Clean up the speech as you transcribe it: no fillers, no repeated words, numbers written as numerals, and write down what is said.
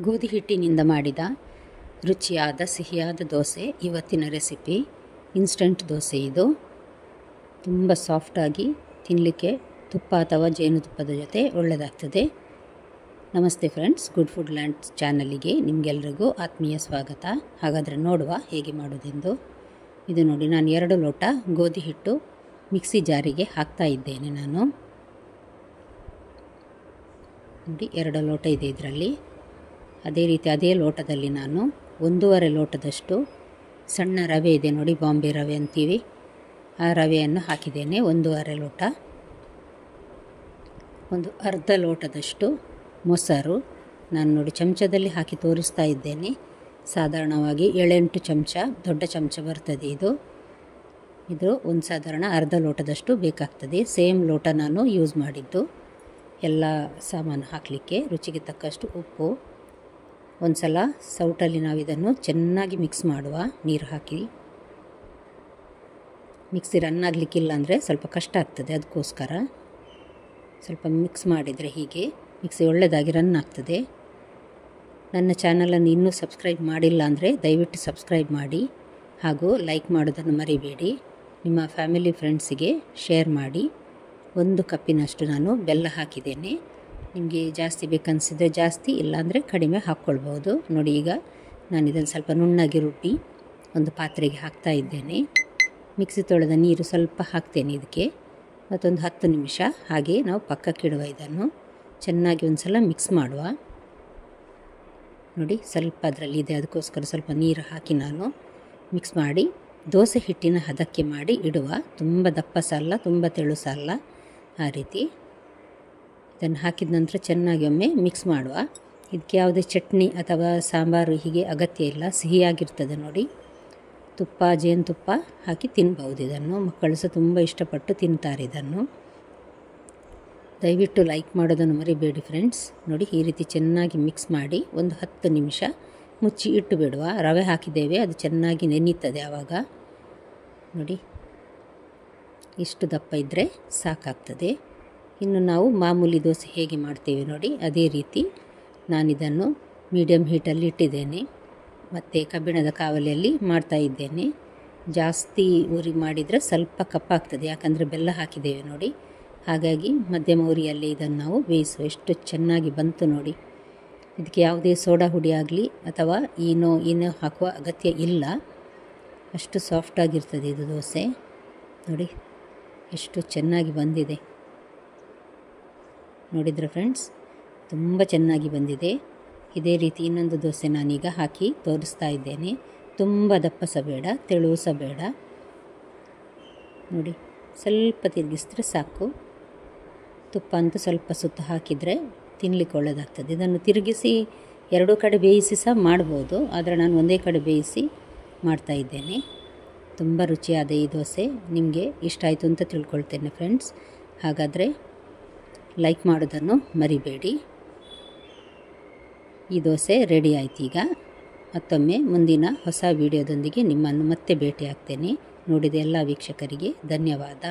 ಗೋಧಿ ಹಿಟ್ಟಿನಿಂದ ಮಾಡಿದ ರುಚಿಯಾದ ಸಿಹಿಯಾದ ದೋಸೆ ಇವತ್ತಿನ ರೆಸಿಪಿ. ಇನ್ಸ್ಟಂಟ್ ದೋಸೆ ಇದು. ತುಂಬ ಸಾಫ್ಟಾಗಿ ತಿನ್ನಲಿಕ್ಕೆ ತುಪ್ಪ ಅಥವಾ ಜೇನುತುಪ್ಪದ ಜೊತೆ ಒಳ್ಳೆಯದಾಗ್ತದೆ. ನಮಸ್ತೆ ಫ್ರೆಂಡ್ಸ್, ಗುಡ್ ಫುಡ್ ಲ್ಯಾಂಡ್ ಚಾನಲಿಗೆ ನಿಮಗೆಲ್ರಿಗೂ ಆತ್ಮೀಯ ಸ್ವಾಗತ. ಹಾಗಾದರೆ ನೋಡುವ ಹೇಗೆ ಮಾಡೋದೆಂದು. ಇದು ನೋಡಿ, ನಾನು 2 ಲೋಟ ಗೋಧಿ ಹಿಟ್ಟು ಮಿಕ್ಸಿ ಜಾರಿಗೆ ಹಾಕ್ತಾ ಇದ್ದೇನೆ. ನಾನು ನೋಡಿ 2 ಲೋಟ ಇದೆ ಇದರಲ್ಲಿ. ಅದೇ ರೀತಿ ಅದೇ ಲೋಟದಲ್ಲಿ ನಾನು 1.5 ಲೋಟದಷ್ಟು ಸಣ್ಣ ರವೆ ಇದೆ ನೋಡಿ, ಬಾಂಬೆ ರವೆ ಅಂತೀವಿ, ಆ ರವೆಯನ್ನು ಹಾಕಿದ್ದೇನೆ 1.5 ಲೋಟ. ಒಂದು ಅರ್ಧ ಲೋಟದಷ್ಟು ಮೊಸರು ನಾನು ನೋಡಿ ಚಮಚದಲ್ಲಿ ಹಾಕಿ ತೋರಿಸ್ತಾ ಇದ್ದೇನೆ. ಸಾಧಾರಣವಾಗಿ 7-8 ಚಮಚ ದೊಡ್ಡ ಚಮಚ ಬರ್ತದೆ ಇದು ಒಂದು ಸಾಧಾರಣ ಅರ್ಧ ಲೋಟದಷ್ಟು ಬೇಕಾಗ್ತದೆ. ಸೇಮ್ ಲೋಟ ನಾನು ಯೂಸ್ ಮಾಡಿದ್ದು. ಎಲ್ಲ ಸಾಮಾನು ಹಾಕಲಿಕ್ಕೆ ರುಚಿಗೆ ತಕ್ಕಷ್ಟು ಉಪ್ಪು. ಒಂದು ಸಲ ಸೌಟಲ್ಲಿ ನಾವು ಇದನ್ನು ಚೆನ್ನಾಗಿ ಮಿಕ್ಸ್ ಮಾಡುವ. ನೀರು ಹಾಕಿ ಮಿಕ್ಸಿ ರನ್ ಆಗಲಿಕ್ಕಿಲ್ಲ ಅಂದರೆ ಸ್ವಲ್ಪ ಕಷ್ಟ ಆಗ್ತದೆ, ಅದಕ್ಕೋಸ್ಕರ ಸ್ವಲ್ಪ ಮಿಕ್ಸ್ ಮಾಡಿದರೆ ಹೀಗೆ ಮಿಕ್ಸಿ ಒಳ್ಳೆಯದಾಗಿ ರನ್ ಆಗ್ತದೆ. ನನ್ನ ಚಾನಲನ್ನು ಇನ್ನೂ ಸಬ್ಸ್ಕ್ರೈಬ್ ಮಾಡಿಲ್ಲ ಅಂದರೆ ದಯವಿಟ್ಟು ಸಬ್ಸ್ಕ್ರೈಬ್ ಮಾಡಿ, ಹಾಗೂ ಲೈಕ್ ಮಾಡೋದನ್ನು ಮರಿಬೇಡಿ. ನಿಮ್ಮ ಫ್ಯಾಮಿಲಿ ಫ್ರೆಂಡ್ಸಿಗೆ ಶೇರ್ ಮಾಡಿ. 1 ಕಪ್ಪಿನಷ್ಟು ನಾನು ಬೆಲ್ಲ ಹಾಕಿದ್ದೇನೆ. ನಿಮಗೆ ಜಾಸ್ತಿ ಬೇಕನ್ನಿಸಿದರೆ ಜಾಸ್ತಿ, ಇಲ್ಲಾಂದರೆ ಕಡಿಮೆ ಹಾಕ್ಕೊಳ್ಬೋದು. ನೋಡಿ, ಈಗ ನಾನು ಇದನ್ನು ಸ್ವಲ್ಪ ನುಣ್ಣಗೆ ರುಬ್ಬಿ ಒಂದು ಪಾತ್ರೆಗೆ ಹಾಕ್ತಾ ಇದ್ದೇನೆ. ಮಿಕ್ಸಿ ತೊಳೆದ ನೀರು ಸ್ವಲ್ಪ ಹಾಕ್ತೇನೆ ಇದಕ್ಕೆ. ಮತ್ತೊಂದು 10 ನಿಮಿಷ ಹಾಗೆ ನಾವು ಪಕ್ಕಕ್ಕಿಡುವ. ಇದನ್ನು ಚೆನ್ನಾಗಿ ಒಂದು ಸಲ ಮಿಕ್ಸ್ ಮಾಡುವ. ನೋಡಿ, ಸ್ವಲ್ಪ ಅದರಲ್ಲಿ ಇದೆ, ಅದಕ್ಕೋಸ್ಕರ ಸ್ವಲ್ಪ ನೀರು ಹಾಕಿ ನಾನು ಮಿಕ್ಸ್ ಮಾಡಿ ದೋಸೆ ಹಿಟ್ಟಿನ ಹದಕ್ಕೆ ಮಾಡಿ ಇಡುವ. ತುಂಬ ದಪ್ಪ ಸಹ ಅಲ್ಲ, ತುಂಬ ತೆಳು ಸಹ ಅಲ್ಲ, ಆ ರೀತಿ. ಇದನ್ನು ಹಾಕಿದ ನಂತರ ಚೆನ್ನಾಗಿ ಒಮ್ಮೆ ಮಿಕ್ಸ್ ಮಾಡುವ. ಇದಕ್ಕೆ ಯಾವುದೇ ಚಟ್ನಿ ಅಥವಾ ಸಾಂಬಾರು ಹೀಗೆ ಅಗತ್ಯ ಇಲ್ಲ, ಸಿಹಿಯಾಗಿರ್ತದೆ ನೋಡಿ. ತುಪ್ಪ, ಜೇನುತುಪ್ಪ ಹಾಕಿ ತಿನ್ಬಹುದು ಇದನ್ನು. ಮಕ್ಕಳು ಸಹ ತುಂಬ ಇಷ್ಟಪಟ್ಟು ತಿಂತಾರೆ ಇದನ್ನು. ದಯವಿಟ್ಟು ಲೈಕ್ ಮಾಡೋದನ್ನು ಮರಿಬೇಡಿ ಫ್ರೆಂಡ್ಸ್. ನೋಡಿ, ಈ ರೀತಿ ಚೆನ್ನಾಗಿ ಮಿಕ್ಸ್ ಮಾಡಿ ಒಂದು 10 ನಿಮಿಷ ಮುಚ್ಚಿ ಇಟ್ಟು ಬಿಡುವ. ರವೆ ಹಾಕಿದ್ದೇವೆ, ಅದು ಚೆನ್ನಾಗಿ ನೆನೀತದೆ ಆವಾಗ. ನೋಡಿ, ಇಷ್ಟು ದಪ್ಪ ಇದ್ದರೆ ಸಾಕಾಗ್ತದೆ. ಇನ್ನು ನಾವು ಮಾಮೂಲಿ ದೋಸೆ ಹೇಗೆ ಮಾಡ್ತೇವೆ ನೋಡಿ, ಅದೇ ರೀತಿ ನಾನಿದನ್ನು ಮೀಡಿಯಮ್ ಹೀಟಲ್ಲಿ ಇಟ್ಟಿದ್ದೇನೆ. ಮತ್ತು ಕಬ್ಬಿಣದ ಕಾವಲಿಯಲ್ಲಿ ಮಾಡ್ತಾ ಇದ್ದೇನೆ. ಜಾಸ್ತಿ ಉರಿ ಮಾಡಿದರೆ ಸ್ವಲ್ಪ ಕಪ್ಪಾಗ್ತದೆ, ಯಾಕಂದರೆ ಬೆಲ್ಲ ಹಾಕಿದ್ದೇವೆ ನೋಡಿ. ಹಾಗಾಗಿ ಮಧ್ಯಮ ಉರಿಯಲ್ಲಿ ಇದನ್ನು ನಾವು ಬೇಯಿಸುವ. ಎಷ್ಟು ಚೆನ್ನಾಗಿ ಬಂತು ನೋಡಿ. ಇದಕ್ಕೆ ಯಾವುದೇ ಸೋಡಾ ಹುಡಿ ಆಗಲಿ ಅಥವಾ ಏನೋ ಹಾಕುವ ಅಗತ್ಯ ಇಲ್ಲ. ಅಷ್ಟು ಸಾಫ್ಟಾಗಿರ್ತದೆ ಇದು ದೋಸೆ. ನೋಡಿ ಎಷ್ಟು ಚೆನ್ನಾಗಿ ಬಂದಿದೆ. ನೋಡಿದರೆ ಫ್ರೆಂಡ್ಸ್, ತುಂಬ ಚೆನ್ನಾಗಿ ಬಂದಿದೆ. ಇದೇ ರೀತಿ ಇನ್ನೊಂದು ದೋಸೆ ನಾನೀಗ ಹಾಕಿ ತೋರಿಸ್ತಾ ಇದ್ದೇನೆ. ತುಂಬ ದಪ್ಪ ಸಹ ಬೇಡ, ತೆಳು ಸಹ ಬೇಡ. ನೋಡಿ, ಸ್ವಲ್ಪ ತಿರುಗಿಸಿದ್ರೆ ಸಾಕು. ತುಪ್ಪ ಅಂತೂ ಸ್ವಲ್ಪ ಸುತ್ತ ಹಾಕಿದರೆ ತಿನ್ನಲಿಕ್ಕೆ ಒಳ್ಳೆಯದಾಗ್ತದೆ. ಇದನ್ನು ತಿರುಗಿಸಿ 2 ಕಡೆ ಬೇಯಿಸಿ ಸಹ ಮಾಡ್ಬೋದು, ಆದರೆ ನಾನು ಒಂದೇ ಕಡೆ ಬೇಯಿಸಿ ಮಾಡ್ತಾ ಇದ್ದೇನೆ. ತುಂಬ ರುಚಿಯಾದ ಈ ದೋಸೆ ನಿಮಗೆ ಇಷ್ಟ ಆಯಿತು ಅಂತ ತಿಳ್ಕೊಳ್ತೇನೆ ಫ್ರೆಂಡ್ಸ್. ಹಾಗಾದರೆ ಲೈಕ್ ಮಾಡೋದನ್ನು ಮರಿಬೇಡಿ. ಈ ದೋಸೆ ರೆಡಿ ಆಯ್ತು. ಈಗ ಮತ್ತೊಮ್ಮೆ ಮುಂದಿನ ಹೊಸ ವಿಡಿಯೋದೊಂದಿಗೆ ನಿಮ್ಮನ್ನು ಮತ್ತೆ ಭೇಟಿ ಆಗ್ತೇನೆ. ನೋಡಿದ ಎಲ್ಲ ವೀಕ್ಷಕರಿಗೆ ಧನ್ಯವಾದ.